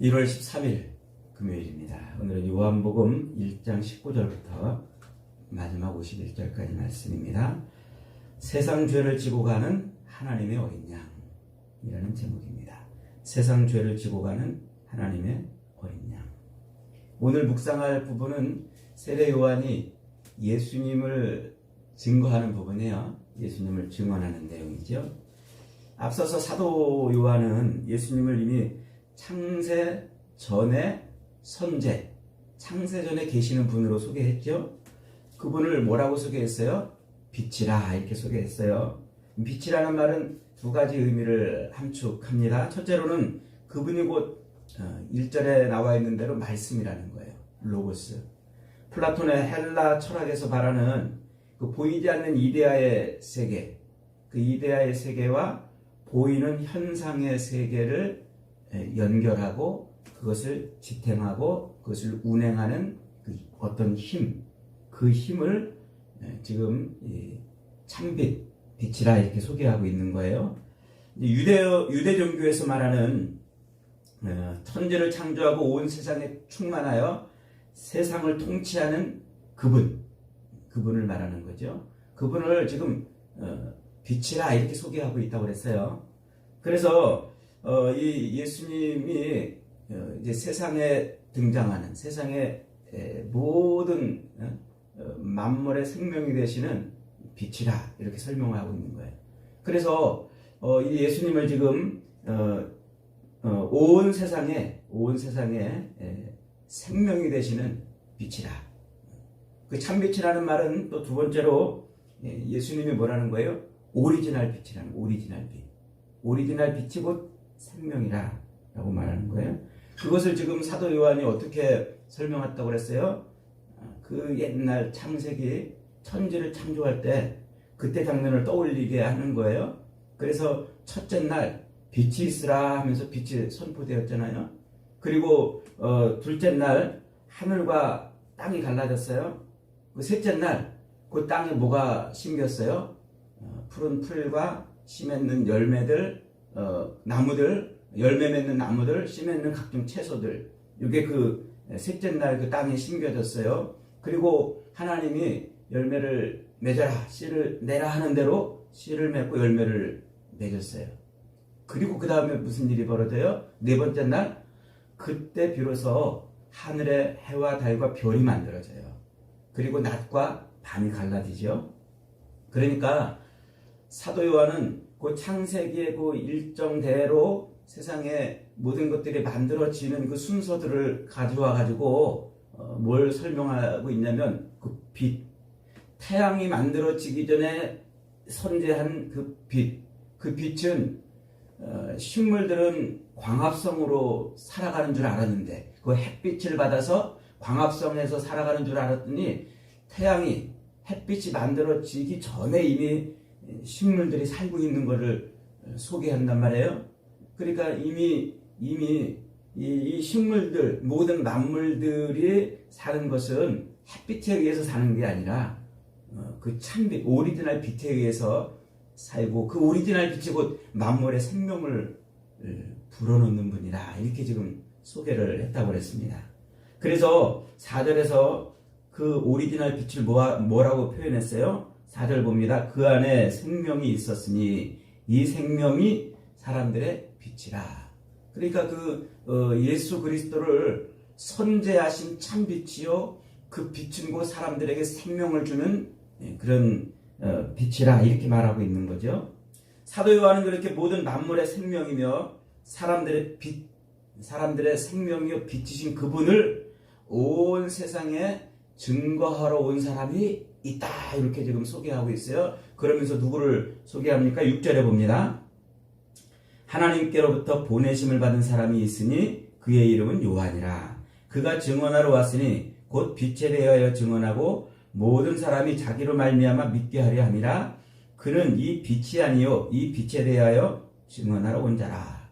1월 13일 금요일입니다. 오늘은 요한복음 1장 19절부터 마지막 51절까지 말씀입니다. 세상 죄를 지고 가는 하나님의 어린 양이라는 제목입니다. 세상 죄를 지고 가는 하나님의 어린 양. 오늘 묵상할 부분은 세례 요한이 예수님을 증거하는 부분이에요. 예수님을 증언하는 내용이죠. 앞서서 사도 요한은 예수님을 이미 창세 전에 선제, 창세 전에 계시는 분으로 소개했죠. 그분을 뭐라고 소개했어요? 빛이라 이렇게 소개했어요. 빛이라는 말은 두 가지 의미를 함축합니다. 첫째로는 그분이 곧 1절에 나와 있는 대로 말씀이라는 거예요. 로고스. 플라톤의 헬라 철학에서 말하는 그 보이지 않는 이데아의 세계, 그 이데아의 세계와 보이는 현상의 세계를 연결하고 그것을 지탱하고 그것을 운행하는 그 어떤 힘, 그 힘을 지금 참빛, 빛이라 이렇게 소개하고 있는 거예요. 유대 종교에서 말하는 천지를 창조하고 온 세상에 충만하여 세상을 통치하는 그분을 말하는 거죠. 그분을 지금 빛이라 이렇게 소개하고 있다고 그랬어요. 그래서 이 예수님이 이제 세상에 등장하는 세상의 모든 만물의 생명이 되시는 빛이라 이렇게 설명하고 있는 거예요. 그래서 이 예수님을 지금 온 세상에 생명이 되시는 빛이라. 그 참빛이라는 말은 또 두 번째로 예수님이 뭐라는 거예요? 오리지널 빛이라는 오리지널 빛. 오리지널 빛이 곧 생명이라 라고 말하는 거예요. 그것을 지금 사도 요한이 어떻게 설명했다고 그랬어요? 그 옛날 창세기 천지를 창조할 때 그때 장면을 떠올리게 하는 거예요. 그래서 첫째 날 빛이 있으라 하면서 빛이 선포되었잖아요. 그리고 둘째 날 하늘과 땅이 갈라졌어요. 그 셋째 날 그 땅에 뭐가 심겼어요? 푸른 풀과 씨 맺는 열매들, 나무들, 열매 맺는 나무들, 씨 맺는 각종 채소들. 이게 그 셋째 날 그 땅에 심겨졌어요. 그리고 하나님이 열매를 맺어라, 씨를 내라 하는 대로 씨를 맺고 열매를 맺었어요. 그리고 그 다음에 무슨 일이 벌어져요? 네 번째 날, 그때 비로소 하늘에 해와 달과 별이 만들어져요. 그리고 낮과 밤이 갈라지죠. 그러니까 사도 요한은 그 창세기의 그 일정대로 세상의 모든 것들이 만들어지는 그 순서들을 가져와 가지고 뭘 설명하고 있냐면 그 빛, 태양이 만들어지기 전에 선재한 그 빛, 그 빛은 식물들은 광합성으로 살아가는 줄 알았는데 그 햇빛을 받아서 광합성에서 살아가는 줄 알았더니 태양이 햇빛이 만들어지기 전에 이미 식물들이 살고 있는 것을 소개한단 말이에요. 그러니까 이미 이 식물들, 모든 만물들이 사는 것은 햇빛에 의해서 사는 게 아니라 그 참빛, 오리지널 빛에 의해서 살고 그 오리지널 빛이 곧 만물의 생명을 불어넣는 분이라 이렇게 지금 소개를 했다고 그랬습니다. 그래서 4절에서 그 오리지널 빛을 뭐라고 표현했어요? 4절 봅니다. 그 안에 생명이 있었으니 이 생명이 사람들의 빛이라. 그러니까 그 예수 그리스도를 선재하신 참 빛이요 그 빛은 곧 사람들에게 생명을 주는 그런 빛이라 이렇게 말하고 있는 거죠. 사도 요한은 그렇게 모든 만물의 생명이며 사람들의 빛, 사람들의 생명이요 빛이신 그분을 온 세상에 증거하러 온 사람이 있다 이렇게 지금 소개하고 있어요. 그러면서 누구를 소개합니까? 6절에 봅니다. 하나님께로부터 보내심을 받은 사람이 있으니 그의 이름은 요한이라. 그가 증언하러 왔으니 곧 빛에 대하여 증언하고 모든 사람이 자기로 말미암아 믿게 하려 함이라. 그는 이 빛이 아니요 이 빛에 대하여 증언하러 온 자라.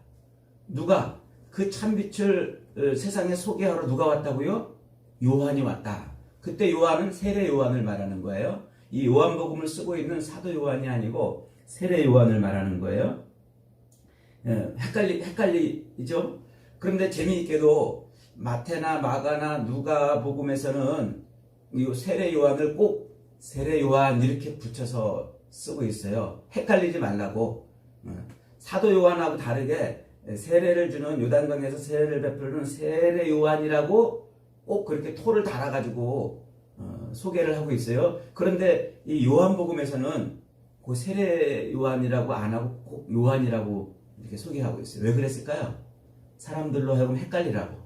누가 그 참빛을 세상에 소개하러 누가 왔다고요? 요한이 왔다. 그때 요한은 세례 요한을 말하는 거예요. 이 요한복음을 쓰고 있는 사도 요한이 아니고 세례 요한을 말하는 거예요. 헷갈리죠? 그런데 재미있게도 마태나 마가나 누가복음에서는 이 세례 요한을 꼭 세례 요한 이렇게 붙여서 쓰고 있어요. 헷갈리지 말라고. 사도 요한하고 다르게 세례를 주는, 요단강에서 세례를 베푸는 세례 요한이라고 꼭 그렇게 토를 달아가지고 소개를 하고 있어요. 그런데 이 요한복음에서는 그 세례 요한이라고 안 하고 꼭 요한이라고 이렇게 소개하고 있어요. 왜 그랬을까요? 사람들로 하여금 헷갈리라고.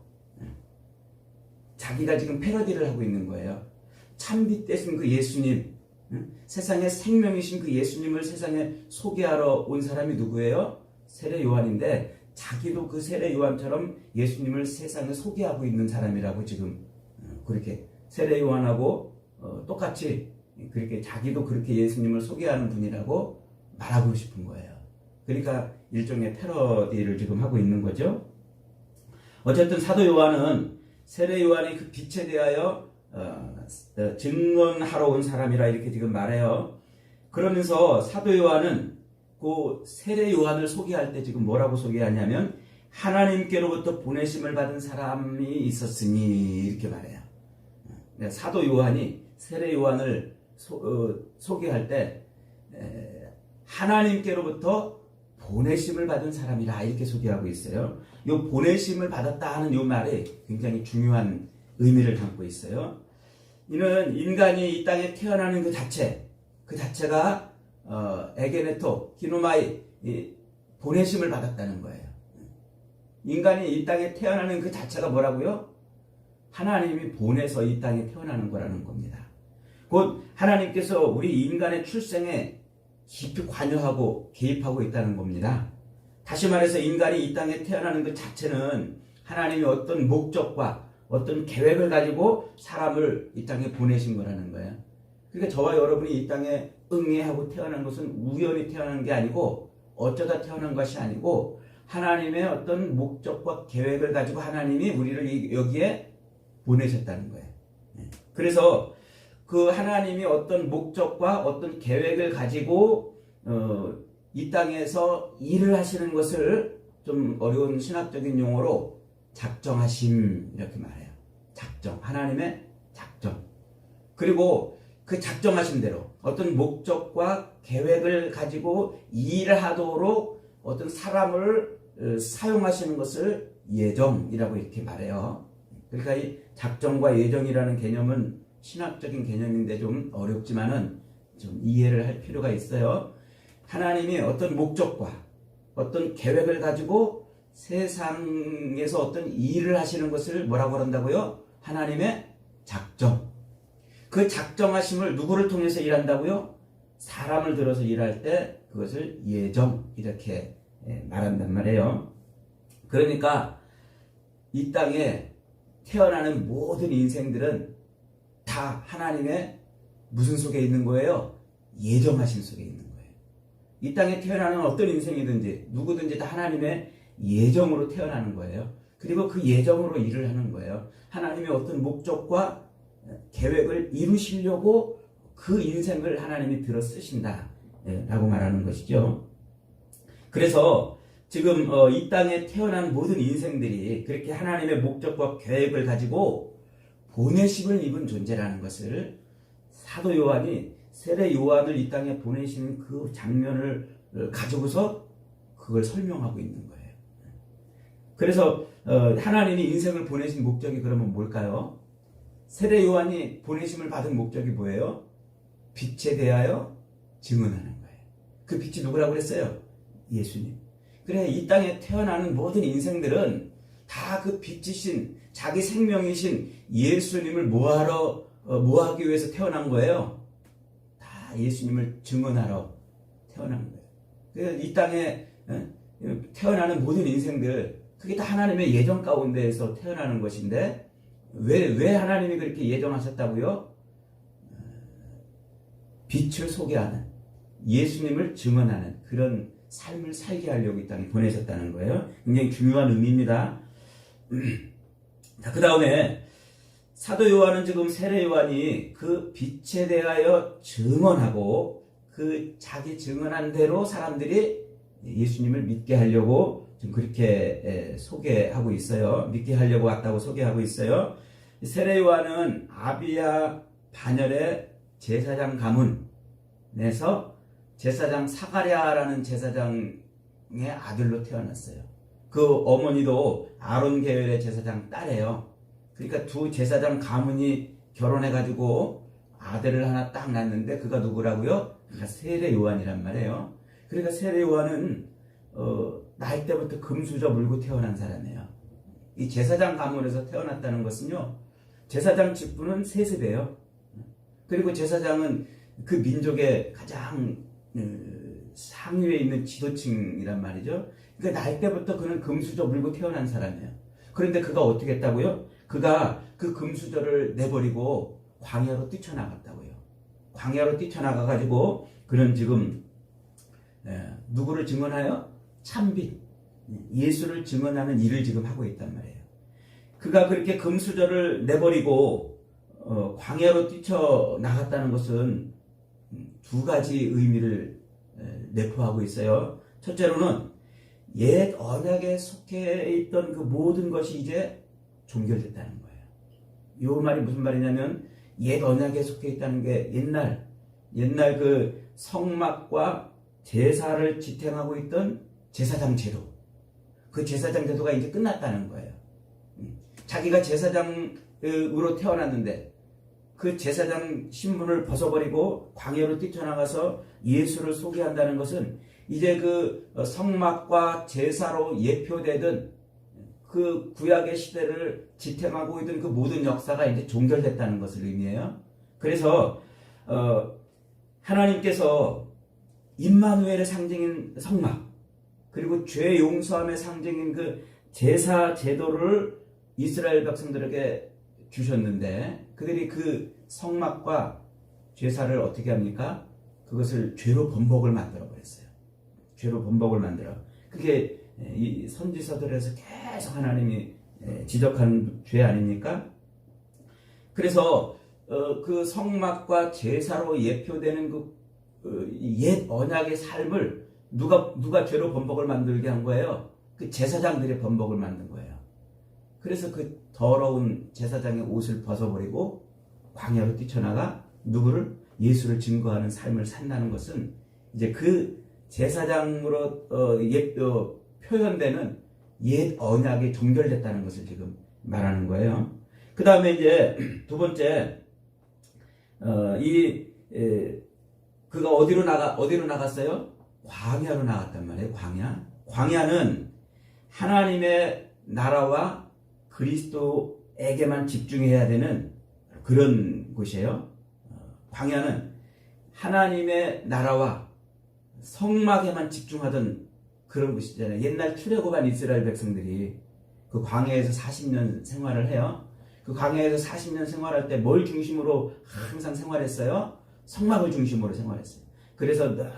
자기가 지금 패러디를 하고 있는 거예요. 참빛 되신 그 예수님, 세상의 생명이신 그 예수님을 세상에 소개하러 온 사람이 누구예요? 세례 요한인데, 자기도 그 세례 요한처럼 예수님을 세상에 소개하고 있는 사람이라고 지금 그렇게 세례 요한하고 똑같이 그렇게 자기도 그렇게 예수님을 소개하는 분이라고 말하고 싶은 거예요. 그러니까 일종의 패러디를 지금 하고 있는 거죠. 어쨌든 사도 요한은 세례 요한이 그 빛에 대하여 증언하러 온 사람이라 이렇게 지금 말해요. 그러면서 사도 요한은 그 세례 요한을 소개할 때 지금 뭐라고 소개하냐면 하나님께로부터 보내심을 받은 사람이 있었으니 이렇게 말해요. 사도 요한이 세례 요한을 소개할 때 하나님께로부터 보내심을 받은 사람이라 이렇게 소개하고 있어요. 이 보내심을 받았다 하는 이 말이 굉장히 중요한 의미를 담고 있어요. 이는 인간이 이 땅에 태어나는 그 자체가 에게네토, 기노마이, 보내심을 받았다는 거예요. 인간이 이 땅에 태어나는 그 자체가 뭐라고요? 하나님이 보내서 이 땅에 태어나는 거라는 겁니다. 곧 하나님께서 우리 인간의 출생에 깊이 관여하고 개입하고 있다는 겁니다. 다시 말해서 인간이 이 땅에 태어나는 그 자체는 하나님이 어떤 목적과 어떤 계획을 가지고 사람을 이 땅에 보내신 거라는 거예요. 그러니까 저와 여러분이 이 땅에 응애하고 태어난 것은 우연히 태어난 게 아니고 어쩌다 태어난 것이 아니고 하나님의 어떤 목적과 계획을 가지고 하나님이 우리를 여기에 보내셨다는 거예요. 그래서 그 하나님이 어떤 목적과 어떤 계획을 가지고 이 땅에서 일을 하시는 것을 좀 어려운 신학적인 용어로 작정하심 이렇게 말해요. 작정, 하나님의 작정. 그리고 그 작정하신 대로 어떤 목적과 계획을 가지고 일을 하도록 어떤 사람을 사용하시는 것을 예정이라고 이렇게 말해요. 그러니까 이 작정과 예정이라는 개념은 신학적인 개념인데 좀 어렵지만은 좀 이해를 할 필요가 있어요. 하나님이 어떤 목적과 어떤 계획을 가지고 세상에서 어떤 일을 하시는 것을 뭐라고 한다고요? 하나님의 작정. 그 작정하심을 누구를 통해서 일한다고요? 사람을 들어서 일할 때 그것을 예정 이렇게 말한단 말이에요. 그러니까 이 땅에 태어나는 모든 인생들은 다 하나님의 무슨 속에 있는 거예요? 예정하심 속에 있는 거예요. 이 땅에 태어나는 어떤 인생이든지 누구든지 다 하나님의 예정으로 태어나는 거예요. 그리고 그 예정으로 일을 하는 거예요. 하나님의 어떤 목적과 계획을 이루시려고 그 인생을 하나님이 들어 쓰신다 라고 말하는 것이죠. 그래서 지금 이 땅에 태어난 모든 인생들이 그렇게 하나님의 목적과 계획을 가지고 보내심을 입은 존재라는 것을 사도 요한이 세례 요한을 이 땅에 보내시는 그 장면을 가지고서 그걸 설명하고 있는 거예요. 그래서 하나님이 인생을 보내신 목적이 그러면 뭘까요? 세례 요한이 보내심을 받은 목적이 뭐예요? 빛에 대하여 증언하는 거예요. 그 빛이 누구라고 그랬어요? 예수님. 그래, 이 땅에 태어나는 모든 인생들은 다 그 빛이신 자기 생명이신 예수님을 뭐하기 위해서 태어난 거예요? 다 예수님을 증언하러 태어난 거예요. 그래서 이 땅에 태어나는 모든 인생들 그게 다 하나님의 예정 가운데에서 태어나는 것인데 왜 하나님이 그렇게 예정하셨다고요? 빛을 소개하는 예수님을 증언하는 그런 삶을 살게 하려고 이 땅에 보내셨다는 거예요. 굉장히 중요한 의미입니다. 자, 그 다음에 사도 요한은 지금 세례 요한이 그 빛에 대하여 증언하고 그 자기 증언한 대로 사람들이 예수님을 믿게 하려고 지금 그렇게 소개하고 있어요. 믿게 하려고 왔다고 소개하고 있어요. 세례 요한은 아비야 반열의 제사장 가문에서 제사장 사가랴라는 제사장의 아들로 태어났어요. 그 어머니도 아론 계열의 제사장 딸이에요. 그러니까 두 제사장 가문이 결혼해가지고 아들을 하나 딱 낳는데 그가 누구라고요? 그가 세례 요한이란 말이에요. 그러니까 세례 요한은 나이 때부터 금수저 물고 태어난 사람이에요. 이 제사장 가문에서 태어났다는 것은요, 제사장 직분은 세습이에요. 그리고 제사장은 그 민족의 가장 상위에 있는 지도층이란 말이죠. 그러니까 나이 때부터 그는 금수저 물고 태어난 사람이에요. 그런데 그가 어떻게 했다고요? 그가 그 금수저를 내버리고 광야로 뛰쳐나갔다고요. 광야로 뛰쳐나가가지고 그는 지금 누구를 증언하여? 참빛, 예수를 증언하는 일을 지금 하고 있단 말이에요. 그가 그렇게 금수저를 내버리고 광야로 뛰쳐나갔다는 것은 두 가지 의미를 내포하고 있어요. 첫째로는 옛 언약에 속해 있던 그 모든 것이 이제 종결됐다는 거예요. 이 말이 무슨 말이냐면 옛 언약에 속해 있다는 게 옛날 그 성막과 제사를 지탱하고 있던 제사장 제도, 그 제사장 제도가 이제 끝났다는 거예요. 자기가 제사장으로 태어났는데 그 제사장 신분을 벗어버리고 광야로 뛰쳐나가서 예수를 소개한다는 것은 이제 그 성막과 제사로 예표되던 그 구약의 시대를 지탱하고 있던 그 모든 역사가 이제 종결됐다는 것을 의미해요. 그래서 하나님께서 임마누엘의 상징인 성막, 그리고 죄 용서함의 상징인 그 제사 제도를 이스라엘 백성들에게 주셨는데 그들이 그 성막과 제사를 어떻게 합니까? 그것을 죄로 번복을 만들어 버렸어요. 죄로 번복을 만들어. 그게 이 선지서들에서 계속 하나님이 지적하는 죄 아닙니까? 그래서 그 성막과 제사로 예표되는 그 옛 언약의 삶을 누가 죄로 번복을 만들게 한 거예요? 그 제사장들이 번복을 만든 거예요. 그래서 그 더러운 제사장의 옷을 벗어버리고 광야로 뛰쳐나가 누구를? 예수를 증거하는 삶을 산다는 것은 이제 그 제사장으로 표현되는 옛 언약이 종결됐다는 것을 지금 말하는 거예요. 그 다음에 이제 두 번째, 그가 어디로 나갔어요? 광야로 나갔단 말이에요. 광야는 하나님의 나라와 그리스도에게만 집중해야 되는 그런 곳이에요. 광야는 하나님의 나라와 성막에만 집중하던 그런 곳이잖아요. 옛날 출애굽한 이스라엘 백성들이 그 광야에서 40년 생활을 해요. 그 광야에서 40년 생활할 때 뭘 중심으로 항상 생활했어요? 성막을 중심으로 생활했어요. 그래서 늘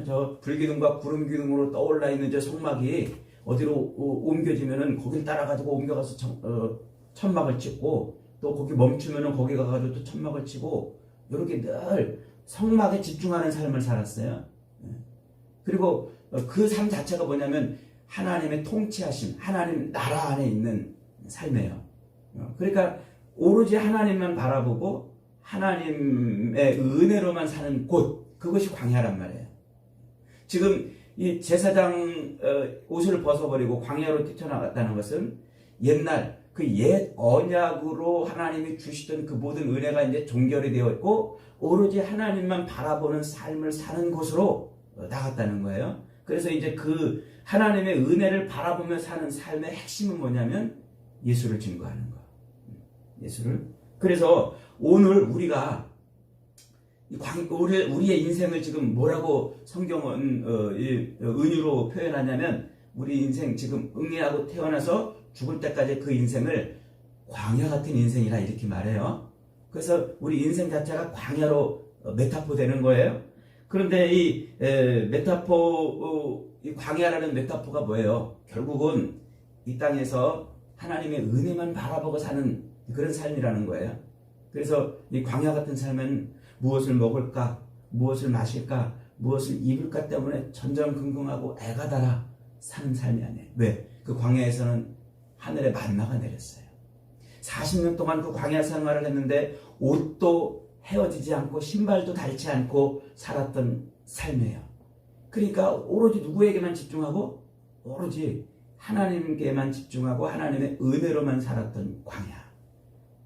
저 불기둥과 구름 기둥으로 떠올라 있는 저 성막이 어디로 옮겨지면은 거기를 따라가지고 옮겨가서 천막을 찍고, 또 거기 멈추면은 거기 가가지고 또 천막을 치고, 이렇게 늘 성막에 집중하는 삶을 살았어요. 그리고 그 삶 자체가 뭐냐면 하나님의 통치하심, 하나님 나라 안에 있는 삶이에요. 그러니까 오로지 하나님만 바라보고 하나님의 은혜로만 사는 곳, 그것이 광야란 말이에요. 지금 이 제사장 옷을 벗어버리고 광야로 뛰쳐나갔다는 것은 옛날 그 옛 언약으로 하나님이 주시던 그 모든 은혜가 이제 종결이 되어 있고 오로지 하나님만 바라보는 삶을 사는 곳으로 나갔다는 거예요. 그래서 이제 그 하나님의 은혜를 바라보며 사는 삶의 핵심은 뭐냐면 예수를 증거하는 거. 예수를. 그래서 오늘 우리가 우리의 인생을 지금 뭐라고 성경은 은유로 표현하냐면, 우리 인생 지금 응애하고 태어나서 죽을 때까지 그 인생을 광야 같은 인생이라 이렇게 말해요. 그래서 우리 인생 자체가 광야로 메타포 되는 거예요. 그런데 이 광야라는 메타포가 뭐예요? 결국은 이 땅에서 하나님의 은혜만 바라보고 사는 그런 삶이라는 거예요. 그래서 이 광야 같은 삶은 무엇을 먹을까, 무엇을 마실까, 무엇을 입을까 때문에 전전긍긍하고 애가 달아 사는 삶이 아니에요. 왜? 그 광야에서는 하늘에 만나가 내렸어요. 40년 동안 그 광야 생활을 했는데 옷도 헤어지지 않고 신발도 닳지 않고 살았던 삶이에요. 그러니까 오로지 누구에게만 집중하고 오로지 하나님께만 집중하고 하나님의 은혜로만 살았던 광야.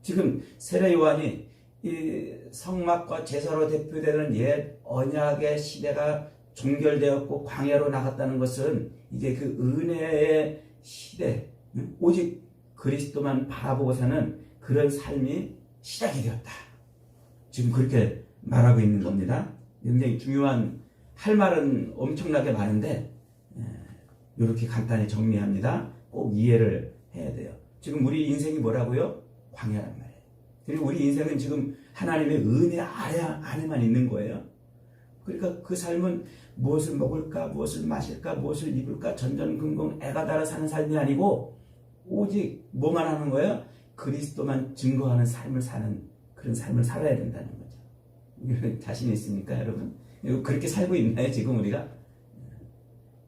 지금 세례 요한이 이 성막과 제사로 대표되는 옛 언약의 시대가 종결되었고 광야로 나갔다는 것은 이제 그 은혜의 시대, 오직 그리스도만 바라보고 사는 그런 삶이 시작이 되었다. 지금 그렇게 말하고 있는 겁니다. 굉장히 중요한 할 말은 엄청나게 많은데 이렇게 간단히 정리합니다. 꼭 이해를 해야 돼요. 지금 우리 인생이 뭐라고요? 광야란 말이에요. 그리고 우리 인생은 지금 하나님의 은혜 안에만 있는 거예요. 그러니까 그 삶은 무엇을 먹을까, 무엇을 마실까, 무엇을 입을까, 전전긍긍 애가 달아 사는 삶이 아니고 오직 뭐만 하는 거예요? 그리스도만 증거하는 삶을 사는 그런 삶을 살아야 된다는 거죠. 자신 있습니까, 여러분? 그렇게 살고 있나요, 지금 우리가?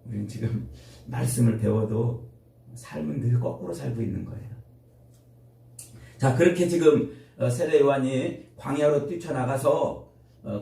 우리는 지금 말씀을 배워도 삶은 늘 거꾸로 살고 있는 거예요. 자, 그렇게 지금 세례 요한이 광야로 뛰쳐나가서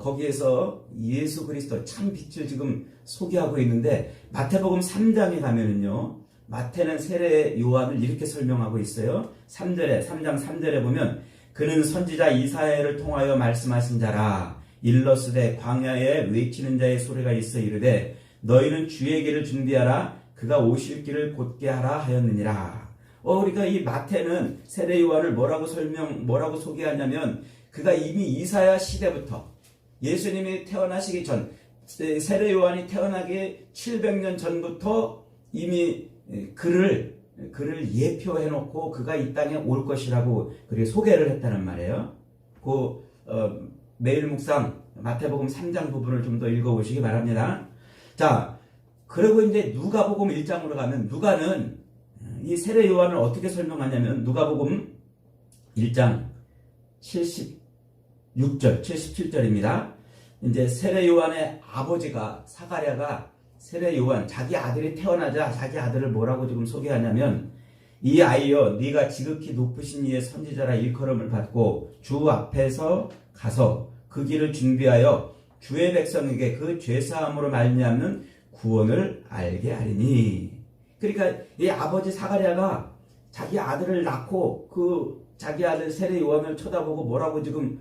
거기에서 예수 그리스도 참 빛을 지금 소개하고 있는데 마태복음 3장에 가면은요, 마태는 세례 요한을 이렇게 설명하고 있어요. 3장 3절에 보면 그는 선지자 이사야를 통하여 말씀하신 자라. 일러스되 광야에 외치는 자의 소리가 있어 이르되 너희는 주의 길을 준비하라. 그가 오실 길을 곧게 하라 하였느니라. 그러니까 이 마태는 세례 요한을 뭐라고 소개하냐면 그가 이미 이사야 시대부터 예수님이 태어나시기 전, 세례 요한이 태어나기 700년 전부터 이미 그를 예표해 놓고 그가 이 땅에 올 것이라고 그렇게 소개를 했다는 말이에요. 매일 묵상 마태복음 3장 부분을 좀 더 읽어보시기 바랍니다. 자, 그리고 이제 누가복음 1장으로 가면 누가는 이 세례 요한을 어떻게 설명하냐면 누가복음 1장 76절, 77절입니다. 이제 세례 요한의 아버지가 사가랴가 세례 요한 자기 아들이 태어나자 자기 아들을 뭐라고 지금 소개하냐면 이 아이여 네가 지극히 높으신 이의 선지자라 일컬음을 받고 주 앞에서 가서 그 길을 준비하여 주의 백성에게 그 죄사함으로 말미암는 구원을 알게 하리니. 그러니까 이 아버지 사가랴가 자기 아들을 낳고 그 자기 아들 세례 요한을 쳐다보고 뭐라고 지금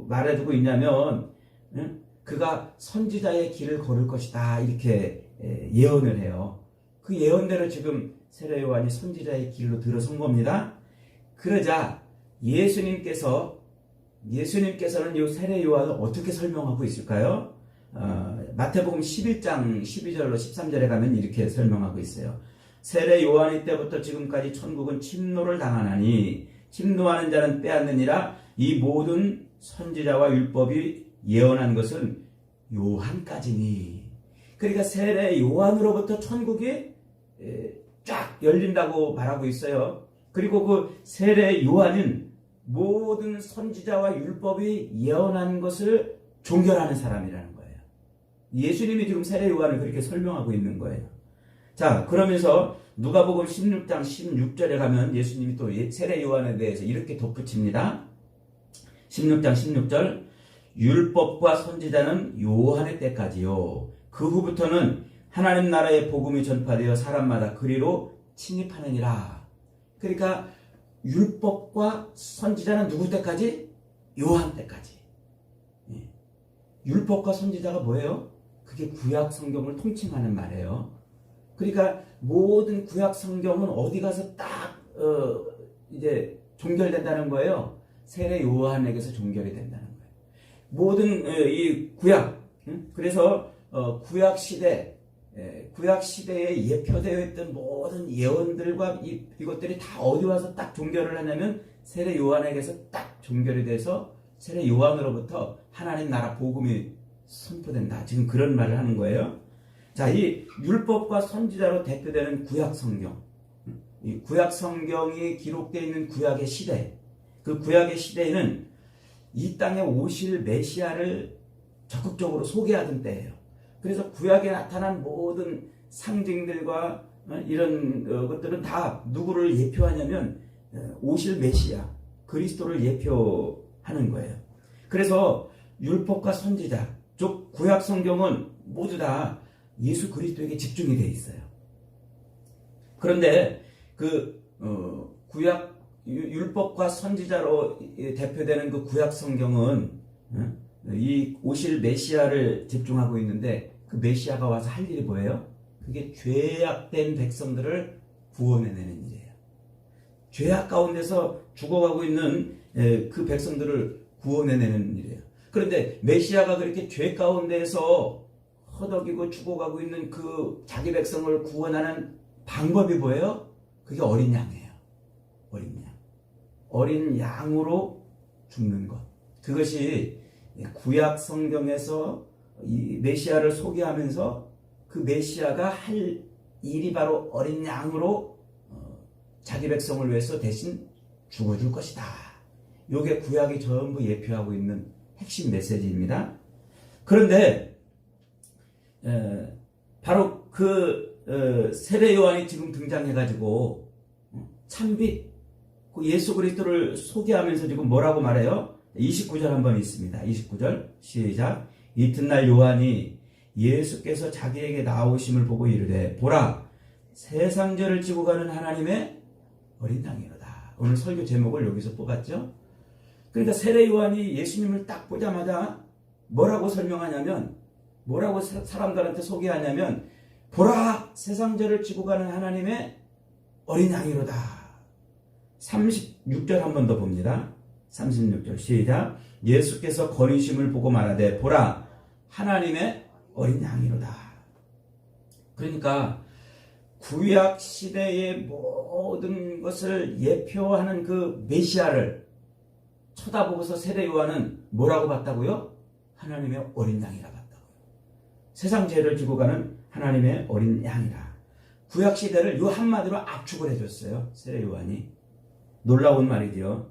말해주고 있냐면 그가 선지자의 길을 걸을 것이다 이렇게 예언을 해요. 그 예언대로 지금 세례 요한이 선지자의 길로 들어선 겁니다. 그러자 예수님께서는 이 세례 요한을 어떻게 설명하고 있을까요? 마태복음 11장 12절로 13절에 가면 이렇게 설명하고 있어요. 세례 요한이 때부터 지금까지 천국은 침노를 당하나니 침노하는 자는 빼앗느니라. 이 모든 선지자와 율법이 예언한 것은 요한까지니. 그러니까 세례 요한으로부터 천국이 쫙 열린다고 말하고 있어요. 그리고 그 세례 요한은 모든 선지자와 율법이 예언한 것을 종결하는 사람이라는 거예요. 예수님이 지금 세례 요한을 그렇게 설명하고 있는 거예요. 자, 그러면서 누가복음 16장 16절에 가면 예수님이 또 세례 요한에 대해서 이렇게 덧붙입니다. 16장 16절 율법과 선지자는 요한의 때까지요. 그 후부터는 하나님 나라의 복음이 전파되어 사람마다 그리로 침입하느니라. 그러니까 율법과 선지자는 누구 때까지? 요한 때까지. 율법과 선지자가 뭐예요? 그게 구약 성경을 통칭하는 말이에요. 그러니까 모든 구약 성경은 어디 가서 딱 이제 종결된다는 거예요. 세례 요한에게서 종결이 된다는 거예요. 모든 이 구약, 그래서 구약 시대에 예표되어 있던 모든 예언들과 이것들이 다 어디 와서 딱 종결을 하냐면 세례 요한에게서 딱 종결이 돼서 세례 요한으로부터 하나님 나라 복음이 선포된다. 지금 그런 말을 하는 거예요. 자, 이 율법과 선지자로 대표되는 구약 성경, 이 구약 성경이 기록되어 있는 구약의 시대, 그 구약의 시대에는 이 땅에 오실 메시아를 적극적으로 소개하던 때예요. 그래서 구약에 나타난 모든 상징들과 이런 것들은 다 누구를 예표하냐면 오실 메시아 그리스도를 예표하는 거예요. 그래서 율법과 선지자 즉 구약 성경은 모두 다 예수 그리스도에게 집중이 되어 있어요. 그런데 그 구약 율법과 선지자로 대표되는 그 구약 성경은 이 오실 메시아를 집중하고 있는데 그 메시아가 와서 할 일이 뭐예요? 그게 죄악된 백성들을 구원해내는 일이에요. 죄악 가운데서 죽어가고 있는 그 백성들을 구원해내는 일이에요. 그런데 메시아가 그렇게 죄 가운데에서 허덕이고 죽어가고 있는 그 자기 백성을 구원하는 방법이 뭐예요? 그게 어린 양이에요. 어린 양. 어린 양으로 죽는 것. 그것이 구약 성경에서 이 메시아를 소개하면서 그 메시아가 할 일이 바로 어린 양으로 자기 백성을 위해서 대신 죽어줄 것이다. 이게 구약이 전부 예표하고 있는 핵심 메시지입니다. 그런데 바로 그 세례 요한이 지금 등장해가지고 참빛 예수 그리스도를 소개하면서 지금 뭐라고 말해요? 29절 한번 있습니다. 29절 시작. 이튿날 요한이 예수께서 자기에게 나오심을 보고 이르되 보라 세상 죄를 지고 가는 하나님의 어린 양이로다. 오늘 설교 제목을 여기서 뽑았죠. 그러니까 세례 요한이 예수님을 딱 보자마자 뭐라고 설명하냐면 뭐라고 사람들한테 소개하냐면 보라 세상 죄를 지고 가는 하나님의 어린 양이로다. 36절 한 번 더 봅니다. 36절 시작. 예수께서 거리심을 보고 말하되 보라 하나님의 어린 양이로다. 그러니까 구약 시대의 모든 것을 예표하는 그 메시아를 쳐다보고서 세례 요한은 뭐라고 봤다고요? 하나님의 어린 양이라 봤다고요. 세상 죄를 지고 가는 하나님의 어린 양이라. 구약 시대를 이 한마디로 압축을 해줬어요. 세례 요한이. 놀라운 말이죠.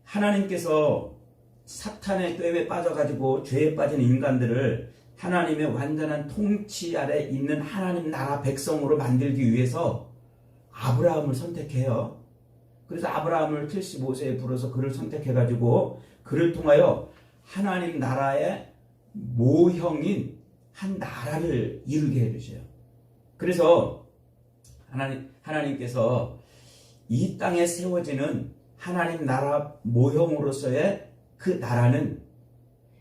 하나님께서 사탄의 꾀에 빠져가지고 죄에 빠진 인간들을 하나님의 완전한 통치 아래 있는 하나님 나라 백성으로 만들기 위해서 아브라함을 선택해요. 그래서 아브라함을 75세에 불어서 그를 선택해가지고 그를 통하여 하나님 나라의 모형인 한 나라를 이루게 해주셔요. 그래서 하나님께서 이 땅에 세워지는 하나님 나라 모형으로서의 그 나라는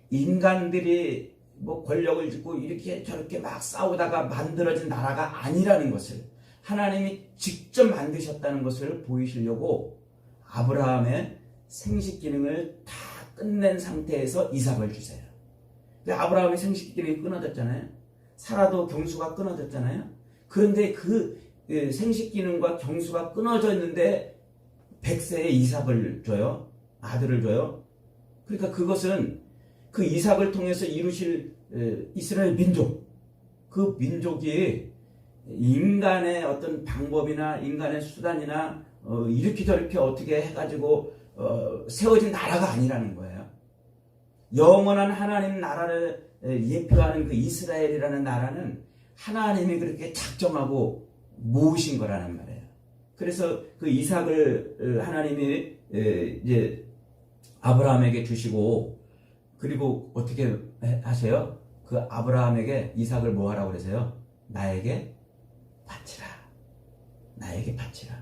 인간들이 뭐 권력을 쥐고 이렇게 저렇게 막 싸우다가 만들어진 나라가 아니라는 것을 하나님이 직접 만드셨다는 것을 보이시려고 아브라함의 생식 기능을 다 끝낸 상태에서 이삭을 주세요. 아브라함의 생식 기능이 끊어졌잖아요. 사라도 경수가 끊어졌잖아요. 그런데 그 생식 기능과 경수가 끊어져 있는데 100세에 이삭을 줘요. 아들을 줘요. 그러니까 그것은 그 이삭을 통해서 이루실 이스라엘 민족, 그 민족이 인간의 어떤 방법이나 인간의 수단이나 이렇게 저렇게 어떻게 해가지고 세워진 나라가 아니라는 거예요. 영원한 하나님 나라를 예표하는 그 이스라엘이라는 나라는 하나님이 그렇게 작정하고 모으신 거라는 말이에요. 그래서 그 이삭을 하나님이 이제 아브라함에게 주시고 그리고 어떻게 하세요? 그 아브라함에게 이삭을 뭐 하라고 그러세요? 나에게 바치라. 나에게 바치라.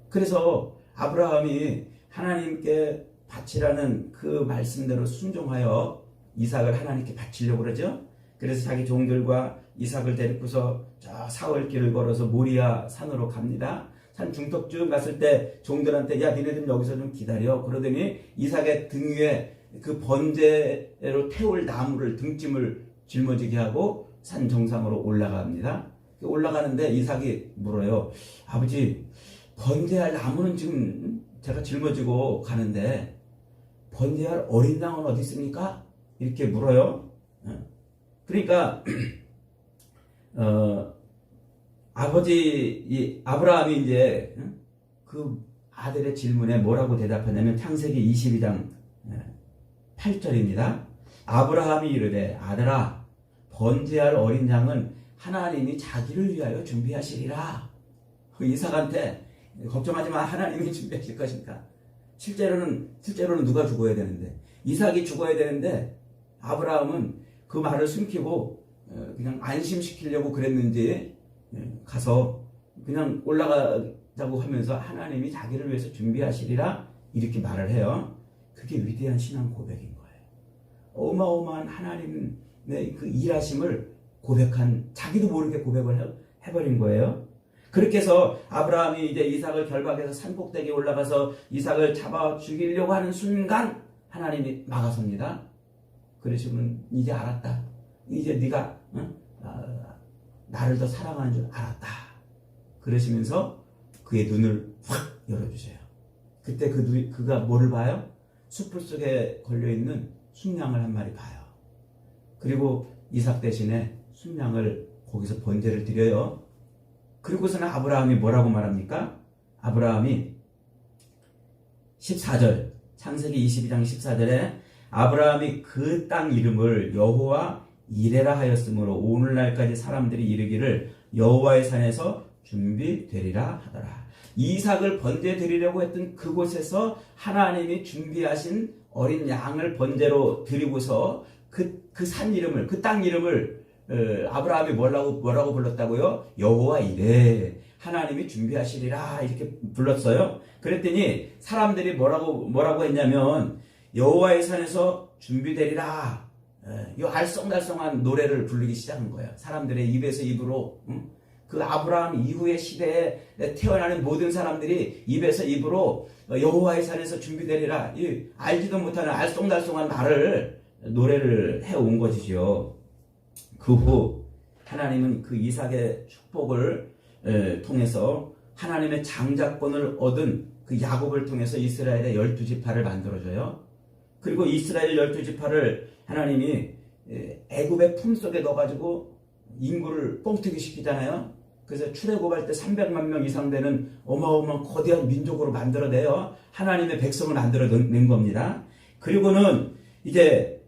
그래서 아브라함이 하나님께 바치라는 그 말씀대로 순종하여 이삭을 하나님께 바치려고 그러죠. 그래서 자기 종들과 이삭을 데리고서 저 사흘길을 걸어서 모리아 산으로 갑니다. 산 중턱쯤 갔을 때 종들한테 야 니네들 여기서 좀 기다려. 그러더니 이삭의 등 위에 그 번제로 태울 나무를 등짐을 짊어지게 하고 산 정상으로 올라갑니다. 올라가는데 이삭이 물어요. 아버지 번제할 나무는 지금 제가 짊어지고 가는데 번제할 어린 양은 어디 있습니까? 이렇게 물어요. 그러니까 아브라함이 이제 그 아들의 질문에 뭐라고 대답하냐면 창세기 22장 8절입니다. 아브라함이 이르되 아들아 번제할 어린 양은 하나님이 자기를 위하여 준비하시리라. 이삭한테 걱정하지 마, 하나님이 준비하실 것이니까. 실제로는 누가 죽어야 되는데, 이삭이 죽어야 되는데 아브라함은 그 말을 숨기고 그냥 안심시키려고 그랬는지 가서 그냥 올라가자고 하면서 하나님이 자기를 위해서 준비하시리라 이렇게 말을 해요. 그게 위대한 신앙 고백인 거예요. 어마어마한 하나님의 그 일하심을 고백한, 자기도 모르게 고백을 해버린 거예요. 그렇게 해서 아브라함이 이제 이삭을 결박해서 산꼭대기에 올라가서 이삭을 잡아 죽이려고 하는 순간 하나님이 막아섭니다. 그러시면 이제 알았다. 이제 네가 나를 더 사랑하는 줄 알았다. 그러시면서 그의 눈을 확 열어주세요. 그때 그가 뭐를 봐요? 숯불 속에 걸려있는 순양을 한 마리 봐요. 그리고 이삭 대신에 순양을 거기서 번제를 드려요. 그리고서는 아브라함이 뭐라고 말합니까? 아브라함이 14절, 창세기 22장 14절에 아브라함이 그 땅 이름을 여호와 이레라 하였으므로 오늘날까지 사람들이 이르기를 여호와의 산에서 준비되리라 하더라. 이삭을 번제 드리려고 했던 그곳에서 하나님이 준비하신 어린 양을 번제로 드리고서 그 산 이름을, 그 땅 이름을 아브라함이 뭐라고 불렀다고요? 여호와 이레, 하나님이 준비하시리라 이렇게 불렀어요. 그랬더니 사람들이 뭐라고 했냐면 여호와의 산에서 준비되리라, 이 알쏭달쏭한 노래를 부르기 시작한 거예요. 사람들의 입에서 입으로. 그 아브라함 이후의 시대에 태어나는 모든 사람들이 입에서 입으로 여호와의 산에서 준비되리라, 이 알지도 못하는 알쏭달쏭한 말을, 노래를 해온 것이죠. 그 후 하나님은 그 이삭의 축복을 통해서 하나님의 장자권을 얻은 그 야곱을 통해서 이스라엘의 12지파를 만들어줘요. 그리고 이스라엘 12지파를 하나님이 애굽의 품속에 넣어가지고 인구를 뻥튀기 시키잖아요. 그래서 출애굽할 때 300만 명 이상 되는 어마어마한 거대한 민족으로 만들어내요. 하나님의 백성을 만들어낸 겁니다. 그리고는 이제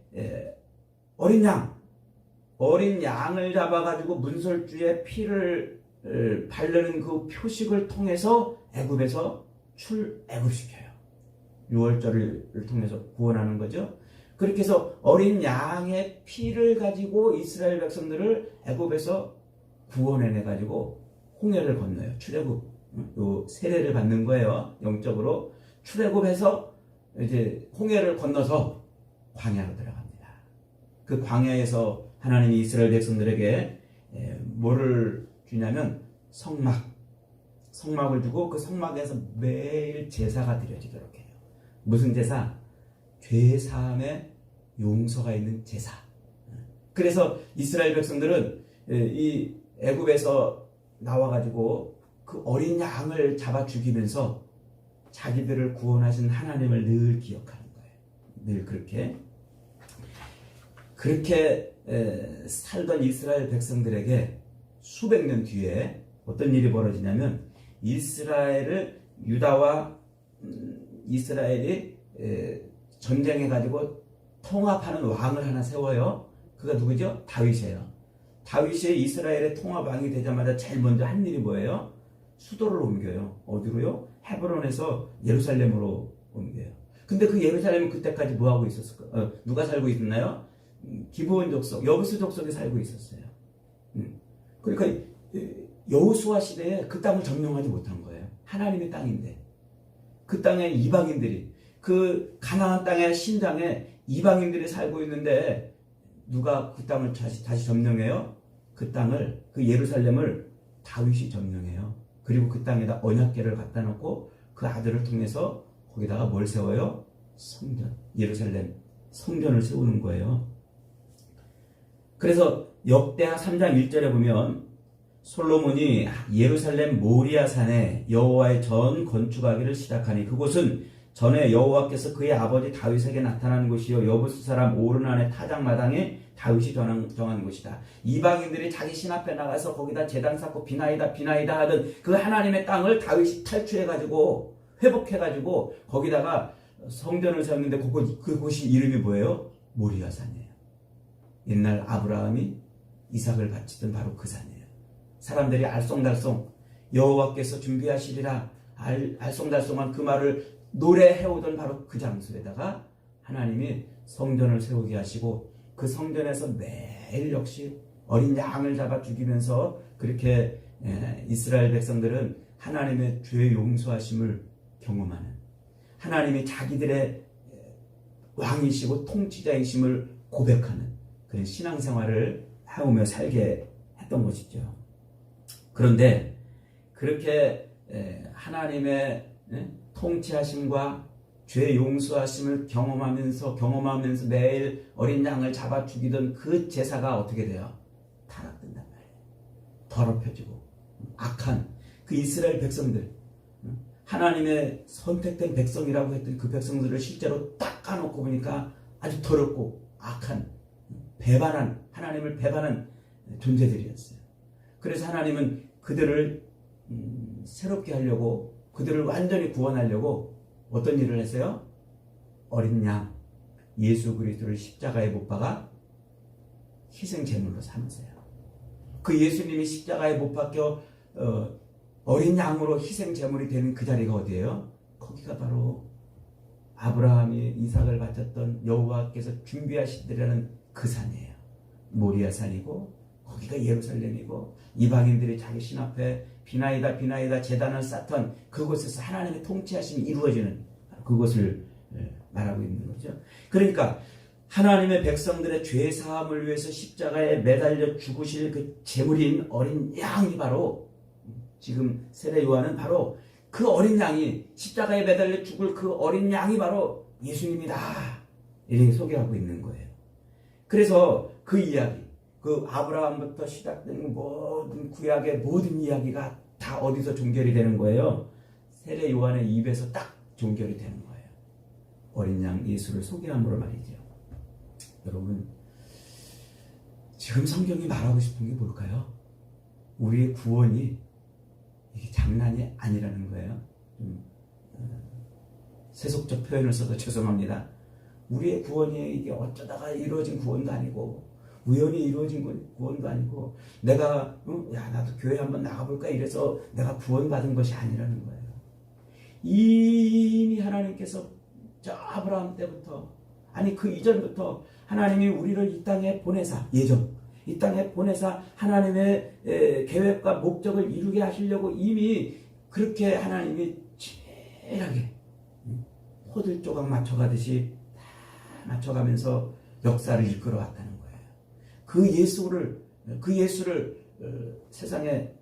어린 양을 잡아가지고 문설주에 피를 바르는 그 표식을 통해서 애굽에서 출애굽시켜요. 유월절을 통해서 구원하는 거죠. 그렇게 해서 어린 양의 피를 가지고 이스라엘 백성들을 애굽에서 구원해내가지고 홍해를 건너요. 출애굽, 요 세례를 받는 거예요. 영적으로 출애굽해서 이제 홍해를 건너서 광야로 들어갑니다. 그 광야에서 하나님이 이스라엘 백성들에게 뭐를 주냐면 성막을 주고 그 성막에서 매일 제사가 드려지도록 해요. 무슨 제사? 죄사함의 용서가 있는 제사. 그래서 이스라엘 백성들은 이 애굽에서 나와가지고 그 어린 양을 잡아 죽이면서 자기들을 구원하신 하나님을 늘 기억하는 거예요. 늘 그렇게 살던 이스라엘 백성들에게 수백 년 뒤에 어떤 일이 벌어지냐면 유다와 이스라엘이 전쟁해가지고 통합하는 왕을 하나 세워요. 그가 누구죠? 다윗이에요. 다윗이 이스라엘의 통합왕이 되자마자 제일 먼저 한 일이 뭐예요? 수도를 옮겨요. 어디로요? 헤브론에서 예루살렘으로 옮겨요. 근데 그 예루살렘은 그때까지 뭐하고 있었을까? 누가 살고 있었나요? 기브온 족속, 여부스 족속이 살고 있었어요. 그러니까 여호수아 시대에 그 땅을 점령하지 못한 거예요. 하나님의 땅인데 그 땅에 이방인들이, 그 가나안 땅의 신장에 이방인들이 살고 있는데 누가 그 땅을 다시 점령해요? 그 땅을, 그 예루살렘을 다윗이 점령해요. 그리고 그 땅에다 언약궤를 갖다 놓고 그 아들을 통해서 거기다가 뭘 세워요? 성전, 예루살렘 성전을 세우는 거예요. 그래서 역대하 3장 1절에 보면 솔로몬이 예루살렘 모리아 산에 여호와의 전 건축하기를 시작하니 그곳은 전에 여호와께서 그의 아버지 다윗에게 나타난 곳이요 여부스 사람 오르난의 타작마당에 다윗이 정한 곳이다. 이방인들이 자기 신 앞에 나가서 거기다 제단 쌓고 비나이다 하던 그 하나님의 땅을 다윗이 탈취해가지고 회복해가지고 거기다가 성전을 세웠는데 그곳이 이름이 뭐예요? 모리아 산이에요. 옛날 아브라함이 이삭을 바치던 바로 그 산이에요. 사람들이 알쏭달쏭 여호와께서 준비하시리라 알쏭달쏭한 그 말을 노래해오던 바로 그 장소에다가 하나님이 성전을 세우게 하시고 그 성전에서 매일 역시 어린 양을 잡아 죽이면서 그렇게 이스라엘 백성들은 하나님의 죄 용서하심을 경험하는, 하나님이 자기들의 왕이시고 통치자이심을 고백하는 그런 신앙생활을 해오며 살게 했던 것이죠. 그런데 그렇게 하나님의 통치하심과 죄 용서하심을 경험하면서 매일 어린 양을 잡아 죽이던 그 제사가 어떻게 돼요? 타락된단 말이에요. 더럽혀지고 악한 그 이스라엘 백성들, 하나님의 선택된 백성이라고 했던 그 백성들을 실제로 딱 까놓고 보니까 아주 더럽고 악한, 배반한, 하나님을 배반한 존재들이었어요. 그래서 하나님은 그들을 새롭게 하려고, 그들을 완전히 구원하려고 어떤 일을 했어요? 어린 양 예수 그리스도를 십자가에 못 박아 희생 제물로 삼으세요. 그 예수님이 십자가에 못 박혀 어린 양으로 희생 제물이 되는 그 자리가 어디예요? 거기가 바로 아브라함이 이삭을 바쳤던 여호와께서 준비하시리라는 그 산이에요. 모리아 산이고 거기가 예루살렘이고 이방인들이 자기 신 앞에 비나이다 제단을 쌓던 그곳에서 하나님의 통치하심이 이루어지는 그것을 말하고 있는 거죠. 그러니까 하나님의 백성들의 죄 사함을 위해서 십자가에 매달려 죽으실 그 제물인 어린 양이 바로, 지금 세례 요한은 바로 그 어린 양이, 십자가에 매달려 죽을 그 어린 양이 바로 예수님이다, 이렇게 소개하고 있는 거예요. 그래서 그 이야기, 그 아브라함부터 시작된 모든 구약의 모든 이야기가 다 어디서 종결이 되는 거예요? 세례 요한의 입에서 딱 종결이 되는 거예요. 어린 양 예수를 소개함으로 말이죠. 여러분, 지금 성경이 말하고 싶은 게 뭘까요? 우리의 구원이 이게 장난이 아니라는 거예요. 세속적 표현을 써서 죄송합니다. 우리의 구원이 이게 어쩌다가 이루어진 구원도 아니고 우연히 이루어진 구원도 아니고 내가 나도 교회 한번 나가볼까 이래서 내가 구원받은 것이 아니라는 거예요. 이미 하나님께서 저 아브라함 때부터, 아니 그 이전부터 하나님이 우리를 이 땅에 보내사, 이 땅에 보내사 하나님의 계획과 목적을 이루게 하시려고 이미 그렇게 하나님이 치밀하게 호들 조각 맞춰가듯이 다 맞춰가면서 역사를 이끌어 왔다는 거예요. 그 예수를 세상에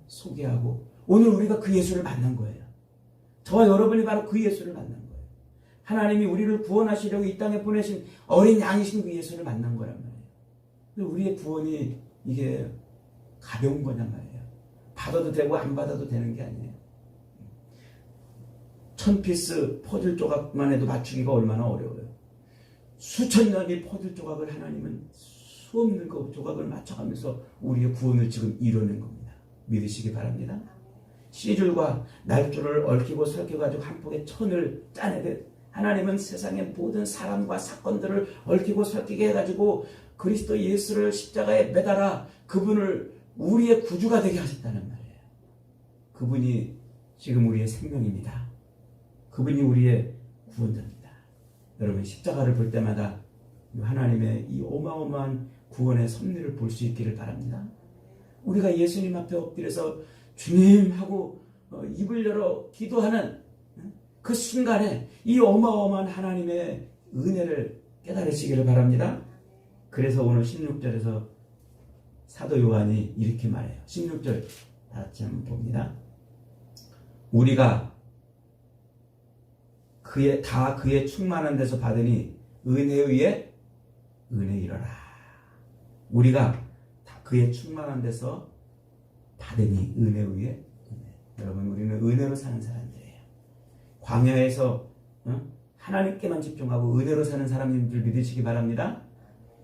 소개하고 오늘 우리가 그 예수를 만난 거예요. 저와 여러분이 바로 그 예수를 만난 거예요. 하나님이 우리를 구원하시려고 이 땅에 보내신 어린 양이신 그 예수를 만난 거란 말이에요. 우리의 구원이 이게 가벼운 거냔 말이에요. 받아도 되고 안 받아도 되는 게 아니에요. 1000피스 퍼즐 조각만 해도 맞추기가 얼마나 어려워요. 수천 년의 퍼즐 조각을 하나님은 수없는 그 조각을 맞춰가면서 우리의 구원을 지금 이뤄낸 겁니다. 믿으시기 바랍니다. 씨줄과 날줄을 얽히고 설켜가지고 한 폭의 천을 짜내듯 하나님은 세상의 모든 사람과 사건들을 얽히고 설키게 해가지고 그리스도 예수를 십자가에 매달아 그분을 우리의 구주가 되게 하셨다는 말이에요. 그분이 지금 우리의 생명입니다. 그분이 우리의 구원자입니다. 여러분, 십자가를 볼 때마다 하나님의 이 어마어마한 구원의 섭리를 볼 수 있기를 바랍니다. 우리가 예수님 앞에 엎드려서 주님 하고 입을 열어 기도하는 그 순간에 이 어마어마한 하나님의 은혜를 깨달으시기를 바랍니다. 그래서 오늘 16절에서 사도 요한이 이렇게 말해요. 16절 다 같이 한번 봅니다. 우리가 그의 충만한 데서 받으니 은혜에 의해 은혜 이러라. 우리가 다 그의 충만한 데서 받으니 은혜에 의해 은혜. 여러분, 우리는 은혜로 사는 사람들이에요. 광야에서 하나님께만 집중하고 은혜로 사는 사람님들 믿으시기 바랍니다.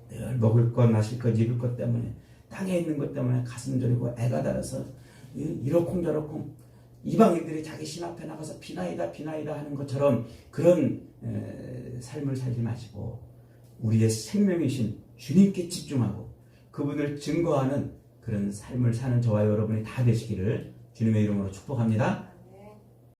늘 먹을 것, 마실 것, 입을 것 때문에, 땅에 있는 것 때문에 가슴 저리고 애가 달아서 이러쿵저러쿵 이방인들이 자기 신 앞에 나가서 비나이다 하는 것처럼 그런 삶을 살지 마시고 우리의 생명이신 주님께 집중하고 그분을 증거하는 그런 삶을 사는 저와 여러분이 다 되시기를 주님의 이름으로 축복합니다.